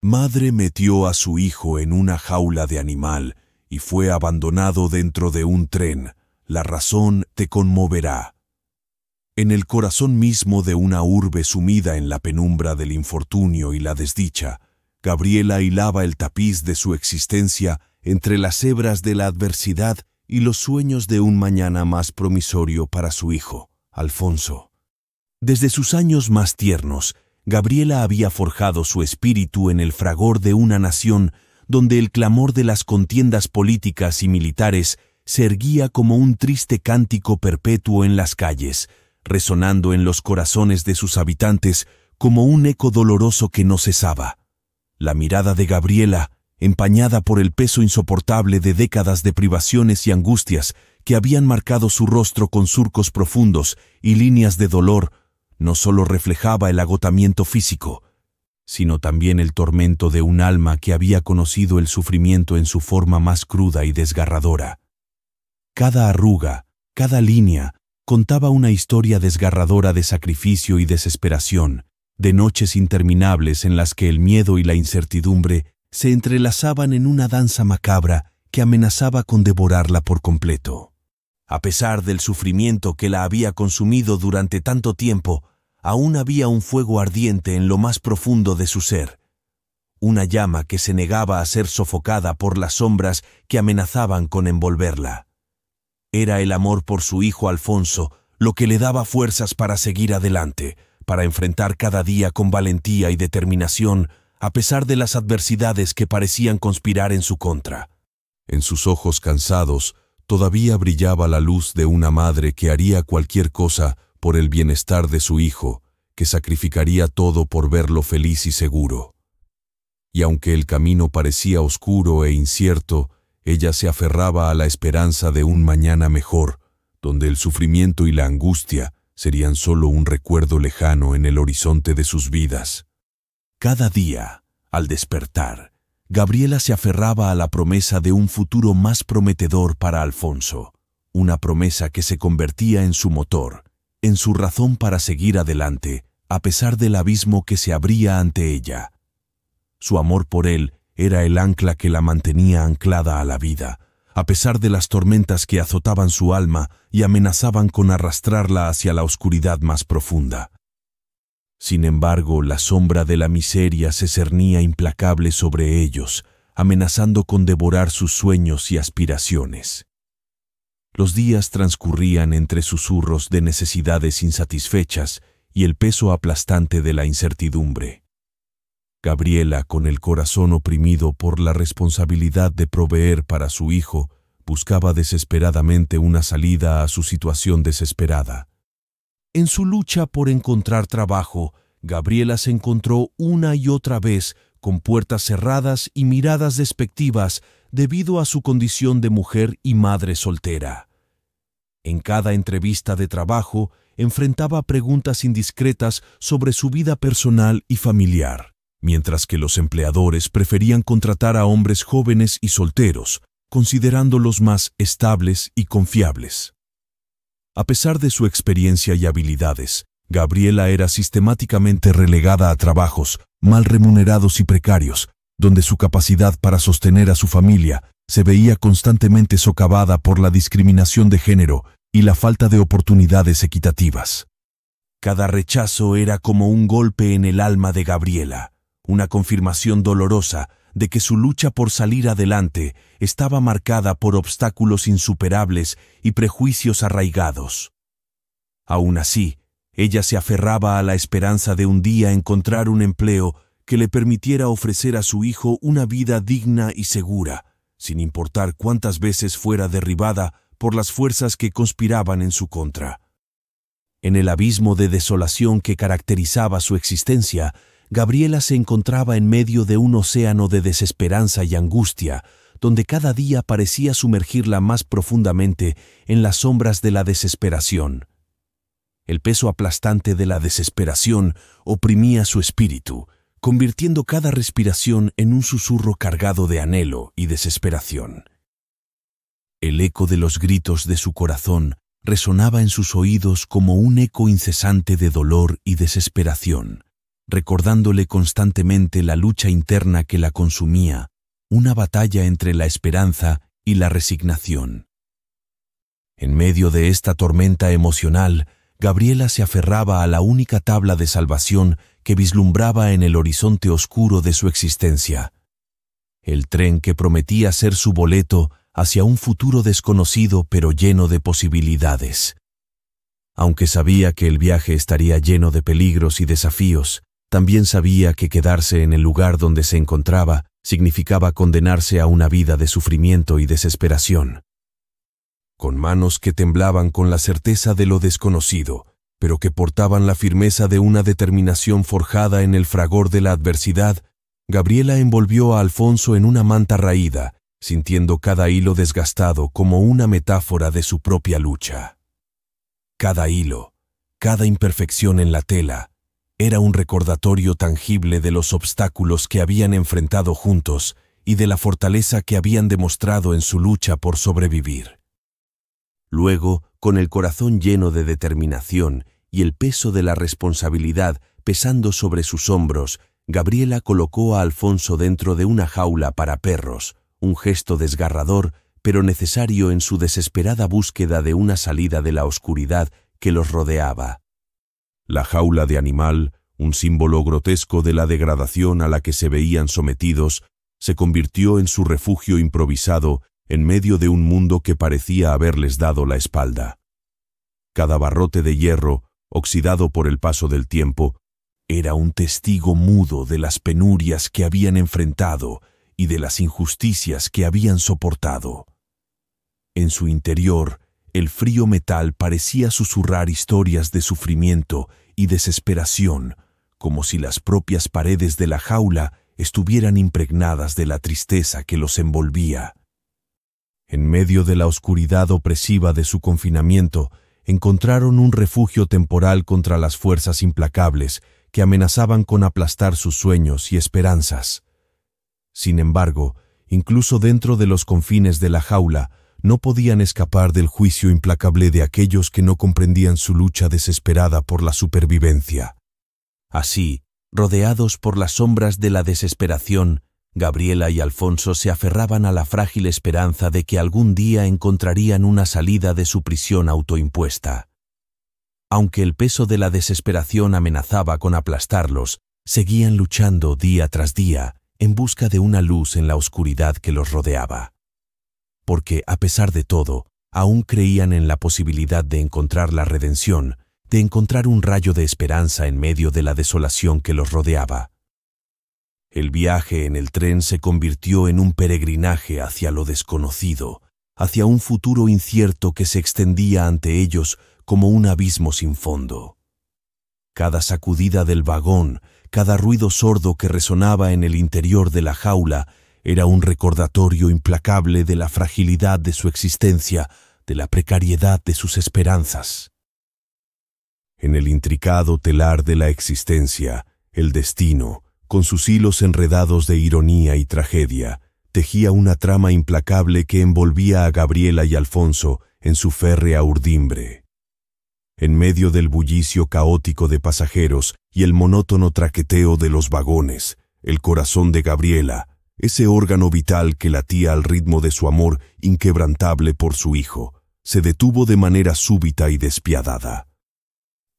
Madre metió a su hijo en una jaula de animal y fue abandonado dentro de un tren. La razón te conmoverá. En el corazón mismo de una urbe sumida en la penumbra del infortunio y la desdicha, Gabriela hilaba el tapiz de su existencia entre las hebras de la adversidad y los sueños de un mañana más promisorio para su hijo, Alfonso. Desde sus años más tiernos, Gabriela había forjado su espíritu en el fragor de una nación donde el clamor de las contiendas políticas y militares se erguía como un triste cántico perpetuo en las calles, resonando en los corazones de sus habitantes como un eco doloroso que no cesaba. La mirada de Gabriela, empañada por el peso insoportable de décadas de privaciones y angustias que habían marcado su rostro con surcos profundos y líneas de dolor, no solo reflejaba el agotamiento físico, sino también el tormento de un alma que había conocido el sufrimiento en su forma más cruda y desgarradora. Cada arruga, cada línea, contaba una historia desgarradora de sacrificio y desesperación, de noches interminables en las que el miedo y la incertidumbre se entrelazaban en una danza macabra que amenazaba con devorarla por completo. A pesar del sufrimiento que la había consumido durante tanto tiempo, aún había un fuego ardiente en lo más profundo de su ser, una llama que se negaba a ser sofocada por las sombras que amenazaban con envolverla. Era el amor por su hijo Alfonso lo que le daba fuerzas para seguir adelante, para enfrentar cada día con valentía y determinación, a pesar de las adversidades que parecían conspirar en su contra. En sus ojos cansados todavía brillaba la luz de una madre que haría cualquier cosa por el bienestar de su hijo, que sacrificaría todo por verlo feliz y seguro. Y aunque el camino parecía oscuro e incierto, ella se aferraba a la esperanza de un mañana mejor, donde el sufrimiento y la angustia serían solo un recuerdo lejano en el horizonte de sus vidas. Cada día, al despertar, Gabriela se aferraba a la promesa de un futuro más prometedor para Alfonso, una promesa que se convertía en su motor, en su razón para seguir adelante, a pesar del abismo que se abría ante ella. Su amor por él era el ancla que la mantenía anclada a la vida, a pesar de las tormentas que azotaban su alma y amenazaban con arrastrarla hacia la oscuridad más profunda. Sin embargo, la sombra de la miseria se cernía implacable sobre ellos, amenazando con devorar sus sueños y aspiraciones. Los días transcurrían entre susurros de necesidades insatisfechas y el peso aplastante de la incertidumbre. Gabriela, con el corazón oprimido por la responsabilidad de proveer para su hijo, buscaba desesperadamente una salida a su situación desesperada. En su lucha por encontrar trabajo, Gabriela se encontró una y otra vez con puertas cerradas y miradas despectivas debido a su condición de mujer y madre soltera. En cada entrevista de trabajo enfrentaba preguntas indiscretas sobre su vida personal y familiar, mientras que los empleadores preferían contratar a hombres jóvenes y solteros, considerándolos más estables y confiables. A pesar de su experiencia y habilidades, Gabriela era sistemáticamente relegada a trabajos mal remunerados y precarios, donde su capacidad para sostener a su familia se veía constantemente socavada por la discriminación de género y la falta de oportunidades equitativas. Cada rechazo era como un golpe en el alma de Gabriela, una confirmación dolorosa de que su lucha por salir adelante estaba marcada por obstáculos insuperables y prejuicios arraigados. Aún así, ella se aferraba a la esperanza de un día encontrar un empleo que le permitiera ofrecer a su hijo una vida digna y segura, sin importar cuántas veces fuera derribada por las fuerzas que conspiraban en su contra. En el abismo de desolación que caracterizaba su existencia, Gabriela se encontraba en medio de un océano de desesperanza y angustia, donde cada día parecía sumergirla más profundamente en las sombras de la desesperación. El peso aplastante de la desesperación oprimía su espíritu, convirtiendo cada respiración en un susurro cargado de anhelo y desesperación. El eco de los gritos de su corazón resonaba en sus oídos como un eco incesante de dolor y desesperación, recordándole constantemente la lucha interna que la consumía, una batalla entre la esperanza y la resignación. En medio de esta tormenta emocional, Gabriela se aferraba a la única tabla de salvación que vislumbraba en el horizonte oscuro de su existencia. El tren que prometía ser su boleto hacia un futuro desconocido pero lleno de posibilidades. Aunque sabía que el viaje estaría lleno de peligros y desafíos, también sabía que quedarse en el lugar donde se encontraba significaba condenarse a una vida de sufrimiento y desesperación. Con manos que temblaban con la certeza de lo desconocido, pero que portaban la firmeza de una determinación forjada en el fragor de la adversidad, Gabriela envolvió a Alfonso en una manta raída, sintiendo cada hilo desgastado como una metáfora de su propia lucha. Cada hilo, cada imperfección en la tela, era un recordatorio tangible de los obstáculos que habían enfrentado juntos y de la fortaleza que habían demostrado en su lucha por sobrevivir. Luego, con el corazón lleno de determinación y el peso de la responsabilidad pesando sobre sus hombros, Gabriela colocó a Alfonso dentro de una jaula para perros, un gesto desgarrador pero necesario en su desesperada búsqueda de una salida de la oscuridad que los rodeaba. La jaula de animal, un símbolo grotesco de la degradación a la que se veían sometidos, se convirtió en su refugio improvisado en medio de un mundo que parecía haberles dado la espalda. Cada barrote de hierro, oxidado por el paso del tiempo, era un testigo mudo de las penurias que habían enfrentado y de las injusticias que habían soportado. En su interior, el frío metal parecía susurrar historias de sufrimiento y desesperación, como si las propias paredes de la jaula estuvieran impregnadas de la tristeza que los envolvía. En medio de la oscuridad opresiva de su confinamiento, encontraron un refugio temporal contra las fuerzas implacables que amenazaban con aplastar sus sueños y esperanzas. Sin embargo, incluso dentro de los confines de la jaula, no podían escapar del juicio implacable de aquellos que no comprendían su lucha desesperada por la supervivencia. Así, rodeados por las sombras de la desesperación, Gabriela y Alfonso se aferraban a la frágil esperanza de que algún día encontrarían una salida de su prisión autoimpuesta. Aunque el peso de la desesperación amenazaba con aplastarlos, seguían luchando día tras día en busca de una luz en la oscuridad que los rodeaba. Porque, a pesar de todo, aún creían en la posibilidad de encontrar la redención, de encontrar un rayo de esperanza en medio de la desolación que los rodeaba. El viaje en el tren se convirtió en un peregrinaje hacia lo desconocido, hacia un futuro incierto que se extendía ante ellos como un abismo sin fondo. Cada sacudida del vagón, cada ruido sordo que resonaba en el interior de la jaula, era un recordatorio implacable de la fragilidad de su existencia, de la precariedad de sus esperanzas. En el intricado telar de la existencia, el destino, con sus hilos enredados de ironía y tragedia, tejía una trama implacable que envolvía a Gabriela y Alfonso en su férrea urdimbre. En medio del bullicio caótico de pasajeros y el monótono traqueteo de los vagones, el corazón de Gabriela, ese órgano vital que latía al ritmo de su amor inquebrantable por su hijo, se detuvo de manera súbita y despiadada.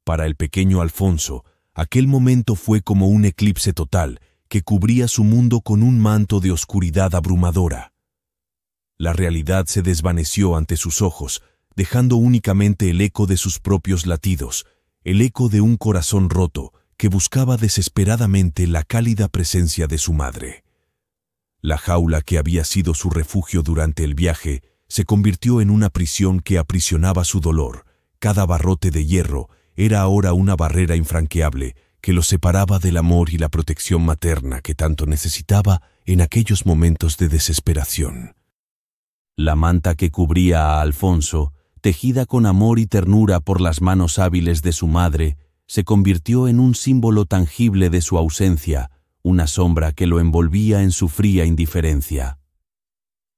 Para el pequeño Alfonso, aquel momento fue como un eclipse total que cubría su mundo con un manto de oscuridad abrumadora. La realidad se desvaneció ante sus ojos, dejando únicamente el eco de sus propios latidos, el eco de un corazón roto que buscaba desesperadamente la cálida presencia de su madre. La jaula que había sido su refugio durante el viaje se convirtió en una prisión que aprisionaba su dolor. Cada barrote de hierro era ahora una barrera infranqueable que los separaba del amor y la protección materna que tanto necesitaba en aquellos momentos de desesperación. La manta que cubría a Alfonso, tejida con amor y ternura por las manos hábiles de su madre, se convirtió en un símbolo tangible de su ausencia, una sombra que lo envolvía en su fría indiferencia.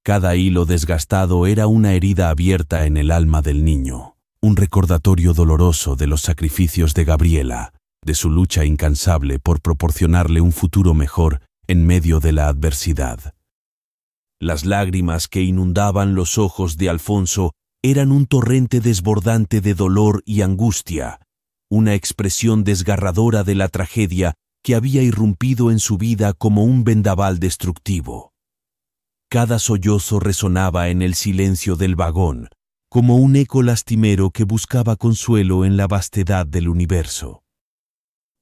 Cada hilo desgastado era una herida abierta en el alma del niño, un recordatorio doloroso de los sacrificios de Gabriela, de su lucha incansable por proporcionarle un futuro mejor en medio de la adversidad. Las lágrimas que inundaban los ojos de Alfonso eran un torrente desbordante de dolor y angustia, una expresión desgarradora de la tragedia que había irrumpido en su vida como un vendaval destructivo. Cada sollozo resonaba en el silencio del vagón, como un eco lastimero que buscaba consuelo en la vastedad del universo.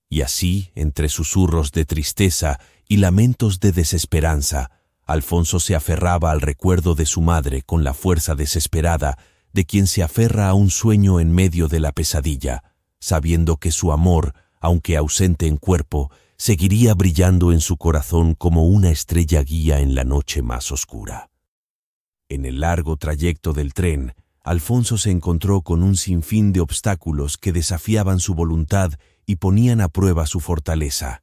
Y así, entre susurros de tristeza y lamentos de desesperanza, Alfonso se aferraba al recuerdo de su madre con la fuerza desesperada de quien se aferra a un sueño en medio de la pesadilla, sabiendo que su amor, aunque ausente en cuerpo, seguiría brillando en su corazón como una estrella guía en la noche más oscura. En el largo trayecto del tren, Alfonso se encontró con un sinfín de obstáculos que desafiaban su voluntad y ponían a prueba su fortaleza.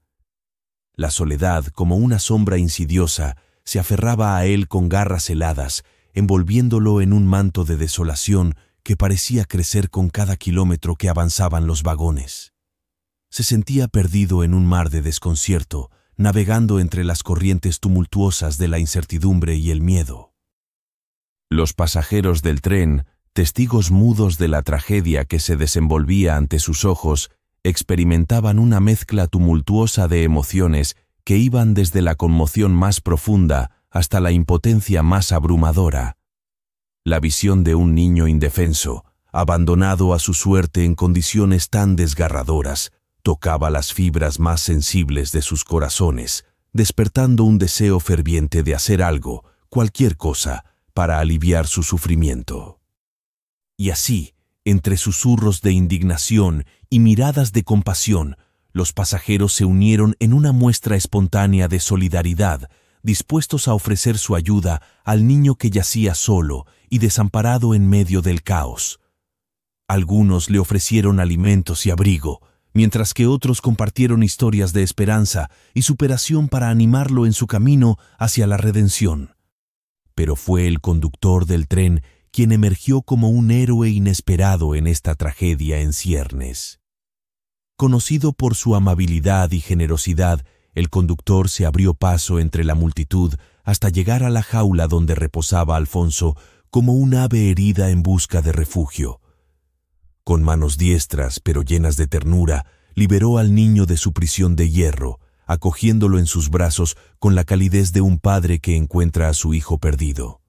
La soledad, como una sombra insidiosa, se aferraba a él con garras heladas, envolviéndolo en un manto de desolación que parecía crecer con cada kilómetro que avanzaban los vagones. Se sentía perdido en un mar de desconcierto, navegando entre las corrientes tumultuosas de la incertidumbre y el miedo. Los pasajeros del tren, testigos mudos de la tragedia que se desenvolvía ante sus ojos, experimentaban una mezcla tumultuosa de emociones que iban desde la conmoción más profunda hasta la impotencia más abrumadora. La visión de un niño indefenso, abandonado a su suerte en condiciones tan desgarradoras, tocaba las fibras más sensibles de sus corazones, despertando un deseo ferviente de hacer algo, cualquier cosa, para aliviar su sufrimiento. Y así, entre susurros de indignación y miradas de compasión, los pasajeros se unieron en una muestra espontánea de solidaridad, dispuestos a ofrecer su ayuda al niño que yacía solo y desamparado en medio del caos. Algunos le ofrecieron alimentos y abrigo, mientras que otros compartieron historias de esperanza y superación para animarlo en su camino hacia la redención. Pero fue el conductor del tren quien emergió como un héroe inesperado en esta tragedia en ciernes. Conocido por su amabilidad y generosidad, el conductor se abrió paso entre la multitud hasta llegar a la jaula donde reposaba Alfonso como un ave herida en busca de refugio. Con manos diestras pero llenas de ternura, liberó al niño de su prisión de hierro, acogiéndolo en sus brazos con la calidez de un padre que encuentra a su hijo perdido.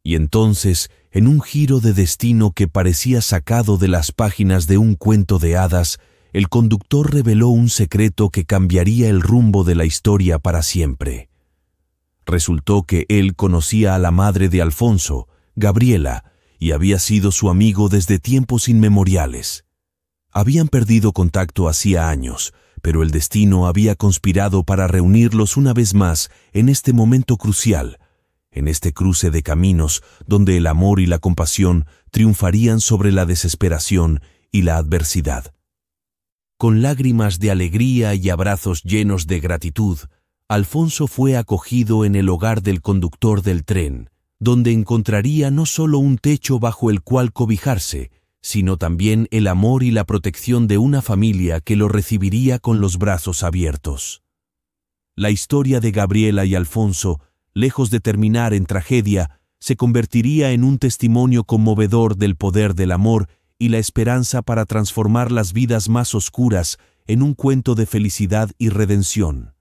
Y entonces, en un giro de destino que parecía sacado de las páginas de un cuento de hadas, el conductor reveló un secreto que cambiaría el rumbo de la historia para siempre. Resultó que él conocía a la madre de Alfonso, Gabriela, y había sido su amigo desde tiempos inmemoriales. Habían perdido contacto hacía años, pero el destino había conspirado para reunirlos una vez más en este momento crucial, en este cruce de caminos donde el amor y la compasión triunfarían sobre la desesperación y la adversidad. Con lágrimas de alegría y abrazos llenos de gratitud, Alfonso fue acogido en el hogar del conductor del tren, donde encontraría no solo un techo bajo el cual cobijarse, sino también el amor y la protección de una familia que lo recibiría con los brazos abiertos. La historia de Gabriela y Alfonso, lejos de terminar en tragedia, se convertiría en un testimonio conmovedor del poder del amor y la esperanza para transformar las vidas más oscuras en un cuento de felicidad y redención.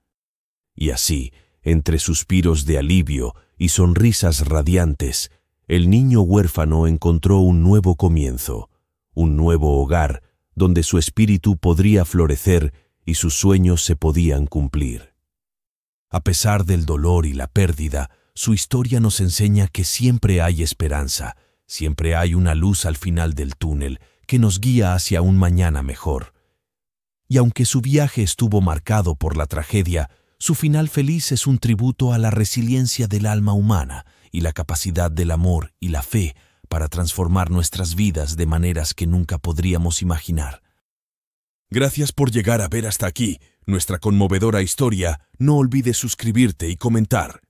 Y así, entre suspiros de alivio y sonrisas radiantes, el niño huérfano encontró un nuevo comienzo, un nuevo hogar donde su espíritu podría florecer y sus sueños se podían cumplir. A pesar del dolor y la pérdida, su historia nos enseña que siempre hay esperanza, siempre hay una luz al final del túnel que nos guía hacia un mañana mejor. Y aunque su viaje estuvo marcado por la tragedia, su final feliz es un tributo a la resiliencia del alma humana y la capacidad del amor y la fe para transformar nuestras vidas de maneras que nunca podríamos imaginar. Gracias por llegar a ver hasta aquí nuestra conmovedora historia. No olvides suscribirte y comentar.